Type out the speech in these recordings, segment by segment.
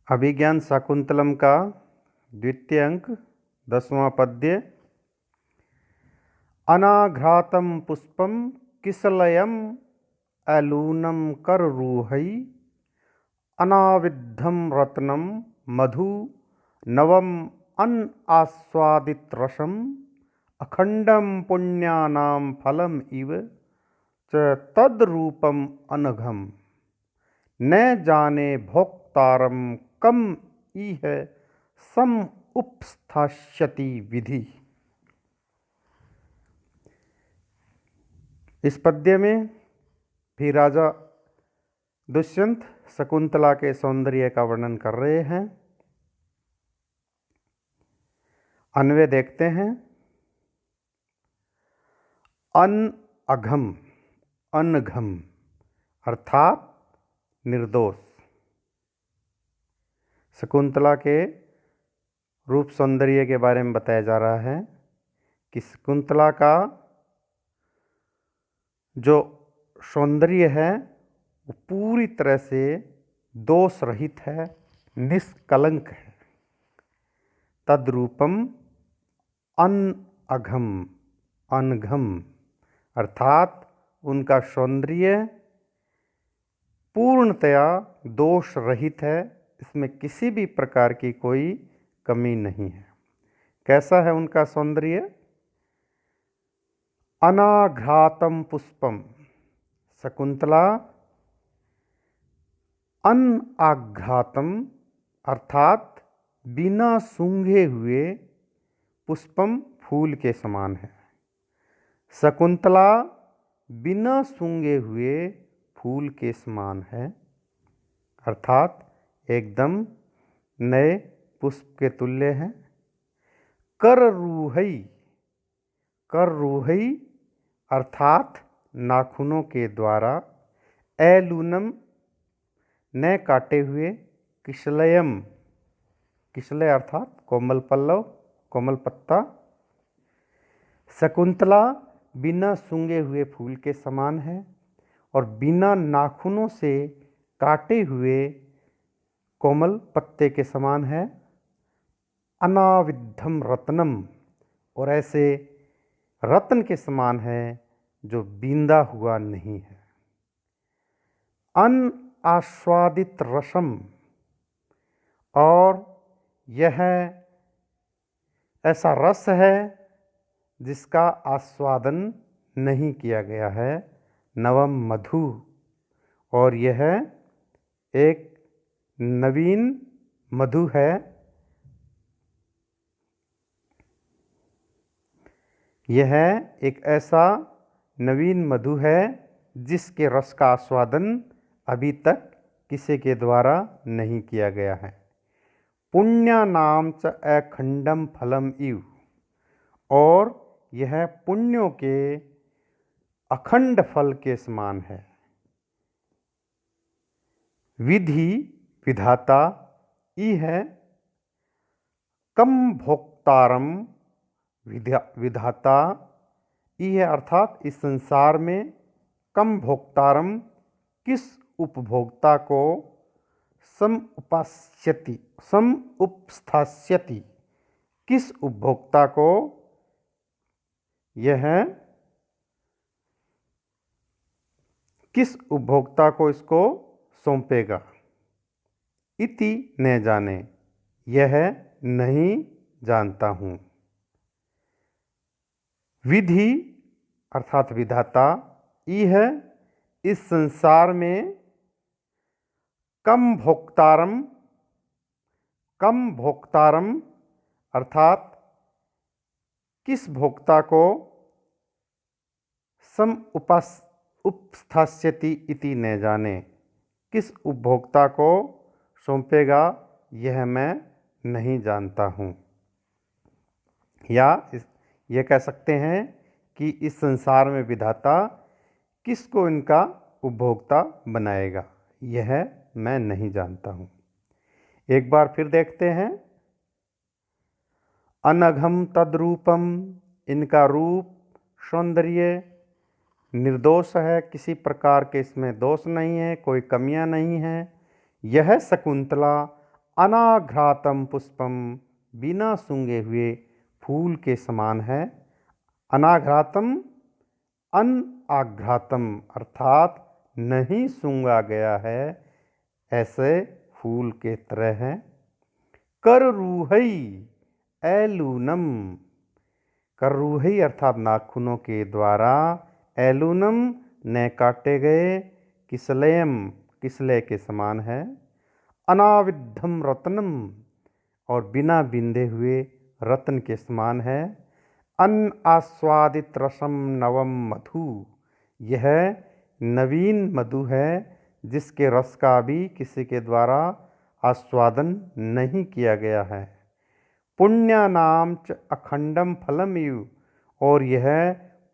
अभिज्ञान शाकुंतलम का द्वितीय अंक 10वां पद्य। अनाघ्रातं पुष्पं किसलयं अलूनं कररूहै अनाविद्धं रत्नं मधु नवम अनास्वादित रसम अखंडम पुण्यानां फलम इव च तद्रूपम अनघम न जाने भोक्तारम कम इह सम उपस्थास्यति विधि। इस पद्य में भी राजा दुष्यंत शकुंतला के सौंदर्य का वर्णन कर रहे हैं। अन्वय देखते हैं। अनघम, अनघम अर्थात निर्दोष। शकुंतला के रूप सौंदर्य के बारे में बताया जा रहा है कि शकुंतला का जो सौंदर्य है वो पूरी तरह से दोष रहित है, निष्कलंक है। तद्रूपम अनघम, अनघम अर्थात उनका सौंदर्य पूर्णतया दोष रहित है, इसमें किसी भी प्रकार की कोई कमी नहीं है। कैसा है उनका सौंदर्य? अनाघ्रातं पुष्पम, शकुंतला अनाघ्रातं अर्थात बिना सूंघे हुए पुष्पम फूल के समान है। शकुंतला बिना सूंघे हुए फूल के समान है, अर्थात एकदम नए पुष्प के तुल्य है। कररूहै, कररूहै अर्थात नाखूनों के द्वारा, ऐलूनम न काटे हुए, किशलयम, किशलय अर्थात कोमल पल्लव, कोमल पत्ता। शकुंतला बिना सूंघे हुए फूल के समान है और बिना नाखूनों से काटे हुए कोमल पत्ते के समान है। अनाविद्धम रत्नम और ऐसे रत्न के समान है जो बींदा हुआ नहीं है। अनास्वादित रसम और यह ऐसा रस है जिसका आस्वादन नहीं किया गया है। नवम मधु और यह एक नवीन मधु है। यह एक ऐसा नवीन मधु है जिसके रस का आस्वादन अभी तक किसी के द्वारा नहीं किया गया है। पुण्यानाम च अखंडम फलम इव और यह पुण्यों के अखंड फल के समान है। विधि विधाता ई है, कम भोक्तारम विधाता ई है अर्थात इस संसार में कम भोक्तारम किस उपभोक्ता को समुपास्यति, समुपस्थास्यति किस उपभोक्ता को यह किस उपभोक्ता को इसको सौंपेगा। इति न जाने यह नहीं जानता हूँ। विधि अर्थात विधाता ई है इस संसार में कम भोक्तारम, कम भोक्तारम अर्थात किस भोक्ता को सम उपस्थास्यति इति न जाने किस उपभोक्ता को सौंपेगा यह मैं नहीं जानता हूँ। या यह कह सकते हैं कि इस संसार में विधाता किसको इनका उपभोक्ता बनाएगा यह मैं नहीं जानता हूँ। एक बार फिर देखते हैं। अनघम तद्रूपम, इनका रूप सौंदर्य निर्दोष है, किसी प्रकार के इसमें दोष नहीं है, कोई कमियां नहीं है। यह शकुंतला अनाघ्रातम पुष्पम, बिना सूंघे हुए फूल के समान है। अनाघ्रातम अनआघ्रातम अर्थात नहीं सूंघा गया है, ऐसे फूल के तरह है। कररूहई एलूनम, कररूहई अर्थात नाखूनों के द्वारा, एलूनम न काटे गए, किसलयम किसले के समान है। अनाविद्धम रत्नम, और बिना बिंदे हुए रत्न के समान है। अनआस्वादित रसम नवम मधु, यह नवीन मधु है जिसके रस का भी किसी के द्वारा आस्वादन नहीं किया गया है। पुण्यानाम च अखंडम फलम इव, और यह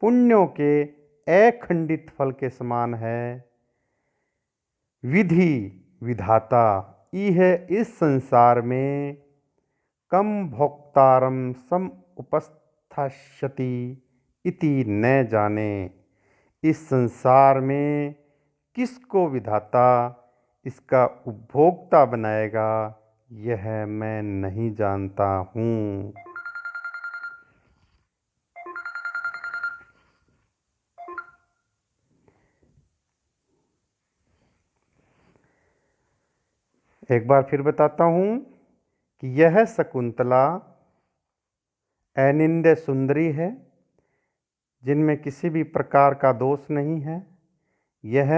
पुण्यों के अखंडित फल के समान है। विधि विधाता, इह इस संसार में कम भोक्तारम सम उपस्थास्यति इति न जाने, इस संसार में किसको विधाता इसका उपभोक्ता बनाएगा, यह मैं नहीं जानता हूँ। एक बार फिर बताता हूँ कि यह शकुंतला अनिंद्य सुंदरी है, जिनमें किसी भी प्रकार का दोष नहीं है। यह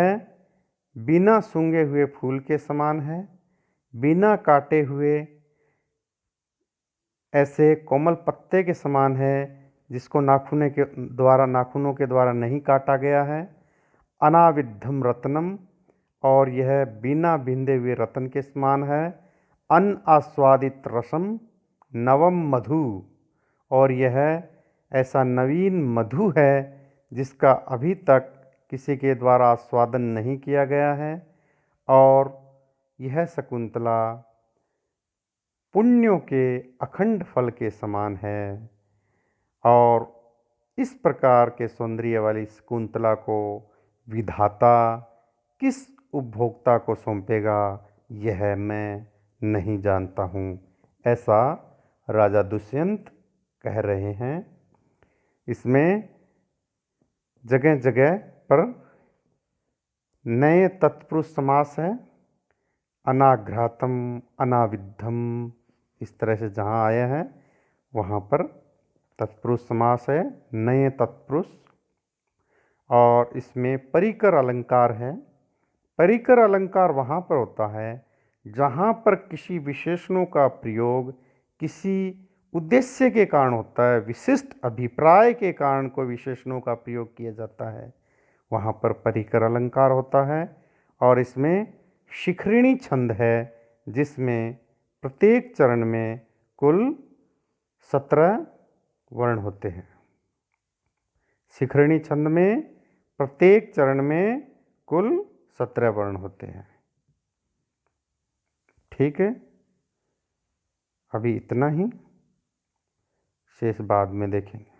बिना सूंघे हुए फूल के समान है, बिना काटे हुए ऐसे कोमल पत्ते के समान है जिसको नाखूनों के द्वारा नहीं काटा गया है। अनाविद्धम रत्नम, और यह बिना बिंदे हुए रत्न के समान है। अनआस्वादित रसम नवम मधु, और यह ऐसा नवीन मधु है जिसका अभी तक किसी के द्वारा आस्वादन नहीं किया गया है। और यह शकुंतला पुण्यों के अखंड फल के समान है। और इस प्रकार के सौंदर्य वाली शकुंतला को विधाता किस उपभोक्ता को सौंपेगा, यह मैं नहीं जानता हूँ, ऐसा राजा दुष्यंत कह रहे हैं। इसमें जगह जगह पर नए तत्पुरुष समास है। अनाघ्रातम अनाविद्धम, इस तरह से जहाँ आया है वहाँ पर तत्पुरुष समास है, नए तत्पुरुष। और इसमें परिकर अलंकार है। परिकर अलंकार वहाँ पर होता है जहाँ पर किसी विशेषणों का प्रयोग किसी उद्देश्य के कारण होता है, विशिष्ट अभिप्राय के कारण कोई विशेषणों का प्रयोग किया जाता है, वहाँ पर परिकर अलंकार होता है। और इसमें शिखरिणी छंद है जिसमें प्रत्येक चरण में कुल 17 वर्ण होते हैं। शिखरिणी छंद में प्रत्येक चरण में कुल 17 वर्ण होते हैं। ठीक है, अभी इतना ही, शेष बाद में देखेंगे।